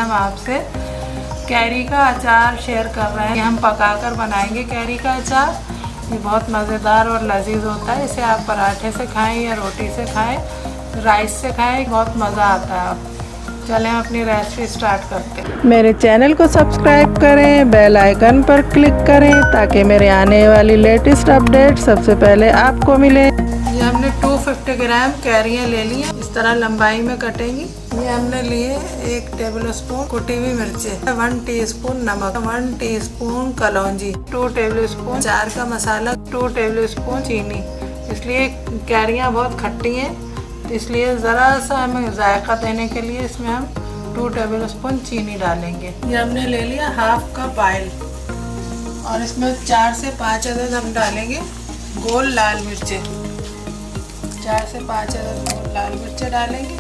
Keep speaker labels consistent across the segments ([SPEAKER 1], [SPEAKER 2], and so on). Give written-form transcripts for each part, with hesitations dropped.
[SPEAKER 1] हम आपसे कैरी का अचार शेयर कर रहे हैं। ये हम पकाकर बनाएंगे कैरी का अचार। ये बहुत मज़ेदार और लजीज होता है। इसे आप पराठे से खाएं या रोटी से खाएं, राइस से खाएं, बहुत मज़ा आता है। चलें हम अपनी रेसिपी स्टार्ट करते हैं।
[SPEAKER 2] मेरे चैनल को सब्सक्राइब करें, बेल आइकन पर क्लिक करें ताकि मेरे आने वाली लेटेस्ट अपडेट सबसे पहले आपको मिले।
[SPEAKER 1] ये हमने 250 ग्राम कैरियाँ ले ली हैं, इस तरह लंबाई में कटेंगी। ये हमने लिए 1 टेबल स्पून कुटी हुई मिर्चें, 1 टीस्पून नमक, 1 टीस्पून कलौंजी, 2 टेबल स्पून अचार का मसाला, 2 टेबल स्पून चीनी। इसलिए कैरियाँ बहुत खट्टी हैं, इसलिए ज़रा सा हमें जायका देने के लिए इसमें हम 2 टेबल स्पून चीनी डालेंगे। ये हमने ले लिया हाफ कप ऑयल और इसमें 4 से 5 अदद हम डालेंगे गोल लाल मिर्चें। 4 से 5 अदद गोल लाल मिर्चें डालेंगे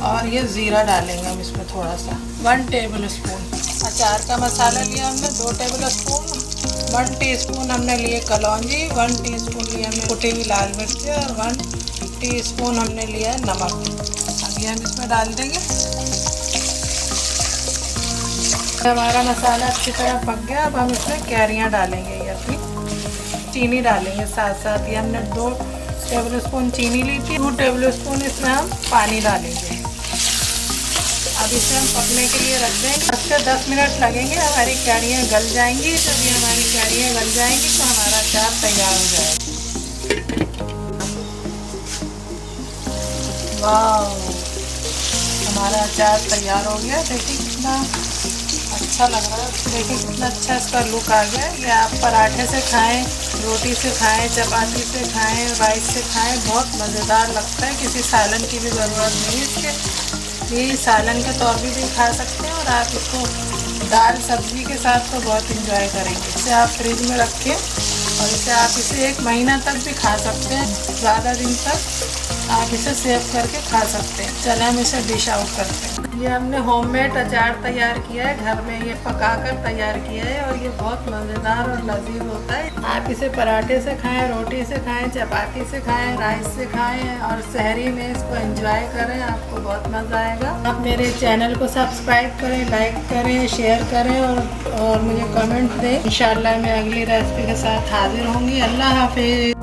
[SPEAKER 1] और ये ज़ीरा डालेंगे हम इसमें थोड़ा सा। 1 टेबल स्पून अचार का मसाला लिया हमने, 2 टेबल स्पून। 1 टीस्पून हमने लिए कलौंजी, 1 टीस्पून लिया हमने कुटी हुई लाल मिर्चें और 1 टीस्पून हमने लिया है नमक। अब ये हम इसमें डाल देंगे। हमारा मसाला अच्छी तरह पक गया। अब हम इसमें कैरियाँ डालेंगे, ये अपनी चीनी डालेंगे साथ साथ। ये हमने 2 टेबल स्पून चीनी ली थी, 2 टेबल स्पून इसमें हम पानी डालेंगे। अब इसे हम पकने के लिए रख देंगे। 10 से 10 मिनट लगेंगे, हमारी कैरियाँ गल जाएंगी। जब ये हमारी कैरियाँ गल जाएंगी तो हमारा अचार तैयार हो जाएगा। वाह, हमारा अचार तैयार हो गया। देखिए कितना अच्छा लग रहा है, देखिए कितना अच्छा इसका लुक आ गया। ये आप पराठे से खाएं, रोटी से खाएं, चपाती से खाएं, राइस से खाएं, बहुत मज़ेदार लगता है। किसी सालन की भी ज़रूरत नहीं है इसके, ये सालन के तौर पर भी खा सकते हैं और आप इसको दाल सब्ज़ी के साथ तो बहुत इंजॉय करेंगे। इसे आप फ्रिज में रखें और इसे आप इसे 1 महीना तक भी खा सकते हैं, ज़्यादा दिन तक आप इसे सेव करके खा सकते हैं। चलें हम इसे डिश आउट करते हैं। ये हमने होममेड अचार तैयार किया है, घर में ये पकाकर तैयार किया है और ये बहुत मज़ेदार और लजीज होता है। आप इसे पराठे से खाएं, रोटी से खाएं, चपाती से खाएं, राइस से खाएं और सहरी में इसको एंजॉय करें, आपको बहुत मज़ा आएगा। आप मेरे चैनल को सब्सक्राइब करें, लाइक करें, शेयर करें और मुझे कमेंट दें। इंशाल्लाह मैं अगली रेसिपी के साथ हाजिर होंगी। अल्लाह हाफिज़।